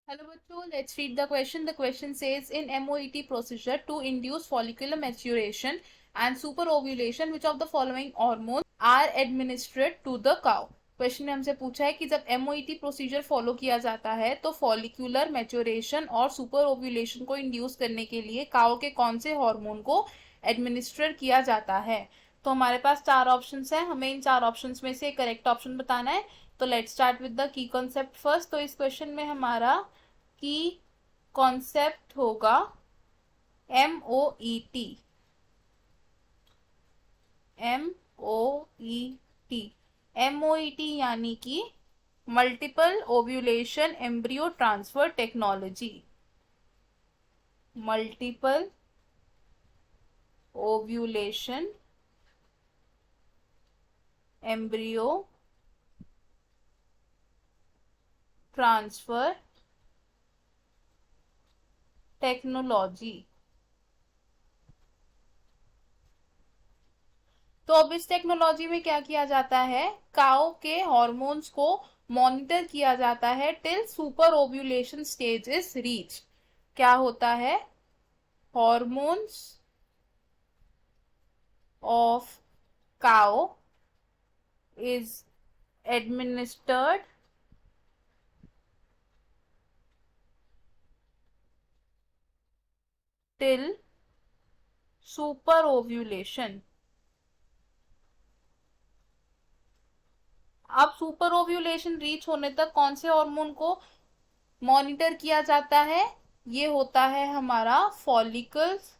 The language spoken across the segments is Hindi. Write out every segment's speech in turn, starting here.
Hello बच्चों, let's read the question. The question says in MOET procedure to induce follicular maturation and superovulation, which of the following hormones are administered to the cow? Question ने हमसे पूछा है कि जब MOET प्रोसीजर फॉलो किया जाता है तो फॉलिकुलर मैच्योरेशन और सुपर ओव्यूलेशन को इंड्यूस करने के लिए काउ के कौन से हार्मोन को एडमिनिस्टर किया जाता है। तो हमारे पास चार ऑप्शंस हैं, हमें इन चार ऑप्शंस में से करेक्ट ऑप्शन बताना है। तो let's start with the key concept first. तो इस क्वेश्चन में हमारा की कॉन्सेप्ट होगा MOET। MOET MOET यानी कि multiple ovulation embryo transfer technology. Multiple ovulation embryo transfer technology. तो अब इस टेक्नोलॉजी में क्या किया जाता है, काउ के हॉर्मोन्स को मॉनिटर किया जाता है till super ovulation stage is reach. क्या होता है, hormones of cow is administered till super ovulation. अब सुपर ओव्यूलेशन रीच होने तक कौन से हार्मोन को मॉनिटर किया जाता है, ये होता है हमारा follicles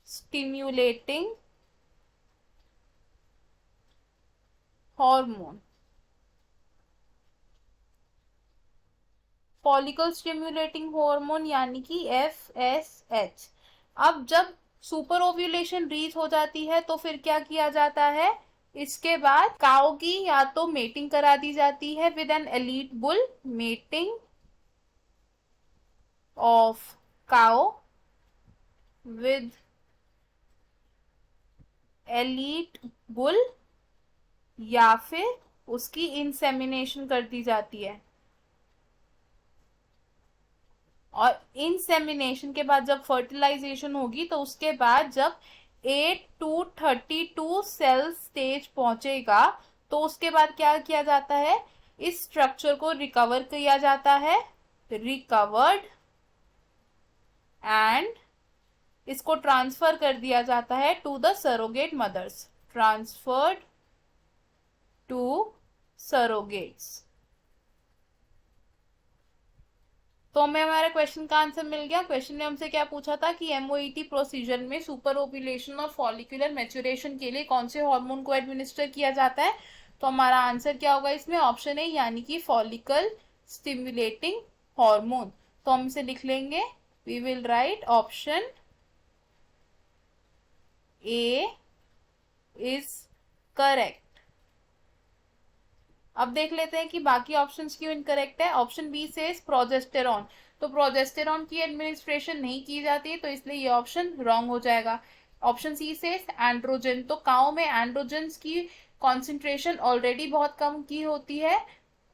stimulating hormone. Follicle stimulating hormone यानी कि FSH। अब जब सुपर ओव्यूलेशन रीच हो जाती है तो फिर क्या किया जाता है, इसके बाद काउ की या तो मेटिंग करा दी जाती है with N elite bull. Mating of cow with elite bull, या फिर उसकी इंसेमिनेशन कर दी जाती है। और इंसेमिनेशन के बाद जब फर्टिलाइजेशन होगी तो उसके बाद जब 8 to 32 सेल स्टेज पहुंचेगा तो उसके बाद क्या किया जाता है, इस स्ट्रक्चर को रिकवर किया जाता है, रिकवर्ड, एंड इसको ट्रांसफर कर दिया जाता है to the surrogate mothers. Transferred to surrogates. तो हमें हमारे क्वेश्चन का आंसर मिल गया। क्वेश्चन ने हमसे क्या पूछा था कि MOET प्रोसीजर में सुपर ओव्यूलेशन और फॉलिकुलर मैच्योरेशन के लिए कौन से हार्मोन को एडमिनिस्टर किया जाता है। तो हमारा आंसर क्या होगा इसमें, ऑप्शन ए यानी कि फॉलिकल स्टिम्युलेटिंग हार्मोन। तो हम इसे लिख लेंगे, we will write option A is correct. अब देख लेते हैं कि बाकी ऑप्शंस क्यों इनकरेक्ट है। ऑप्शन बी से प्रोजेस्टेरॉन, तो प्रोजेस्टेरॉन की एडमिनिस्ट्रेशन नहीं की जाती है तो इसलिए ये ऑप्शन रॉन्ग हो जाएगा। ऑप्शन सी से एंड्रोजन, तो काउ में एंड्रोजन्स की कॉन्सेंट्रेशन ऑलरेडी बहुत कम की होती है,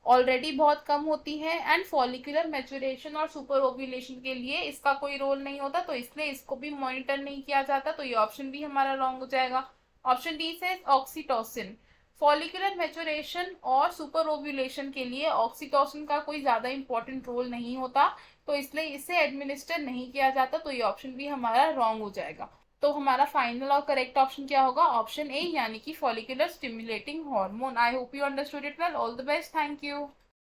ऑलरेडी बहुत कम होती है, एंड फॉलिकुलर मैच्योरेशन और सुपर ओव्यूलेशन के लिए इसका कोई रोल नहीं होता तो इसलिए इसको भी मॉनिटर नहीं किया जाता, तो ये ऑप्शन भी हमारा रॉन्ग हो जाएगा। ऑप्शन डी से ऑक्सीटोसिन, फॉलिकुलर मैच्योरेशन और सुपर ओव्यूलेशन के लिए ऑक्सीटोसिन का कोई ज्यादा इंपॉर्टेंट रोल नहीं होता तो इसलिए इसे एडमिनिस्टर नहीं किया जाता, तो ये ऑप्शन भी हमारा रॉन्ग हो जाएगा। तो हमारा फाइनल और करेक्ट ऑप्शन क्या होगा, ऑप्शन ए यानी कि follicular stimulating hormone. I hope you understood it well. All the best, thank you.